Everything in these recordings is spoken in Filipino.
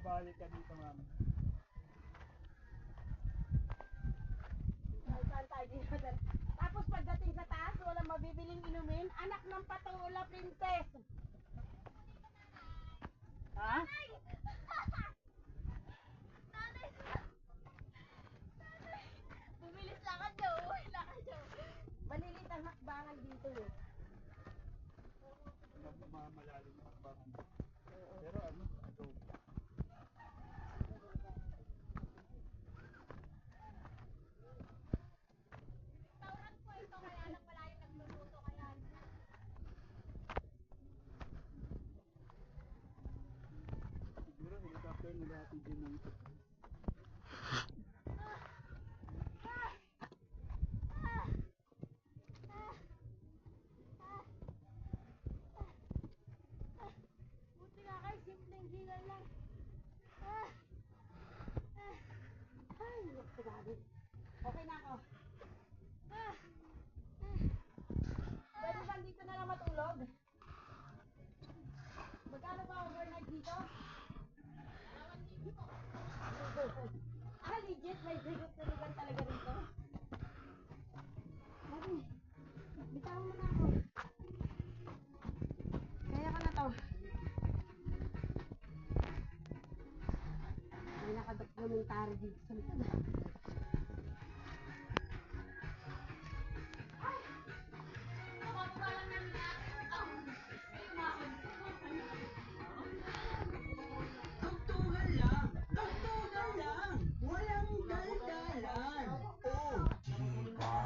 Balik ka dito, ma'am. Saan tayo dito? Tapos pagdating sa taas, walang mabibiling inumin. Anak ng Patola Princess. Ha? Bumilis lakad daw. Lakad daw. Malilit ang hakbangan dito eh. Mamalalim na bakang. Pero ano? So, Tauran po ito kaya lang wala yung nagluluto kaya. siguro helicopter na dati din ng Buti nga kayo, simpleng hingal lang. Ay, grabe. Okay na ako. Pwede bang dito na lang matulog? Magkano ba overnight dito? Legit, may tulugan talaga rito. Mami, bitawan mo na ako. Kaya ko na to. May nakadokumentary dito sa likod. Tugtugan lang! Tugtugan lang! Walang daldalan! Oh, diba?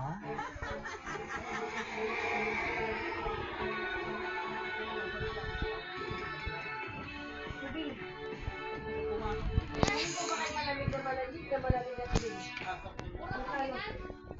Sabi, hindi ko ba kayo malamig na malamig na malamig na malamig?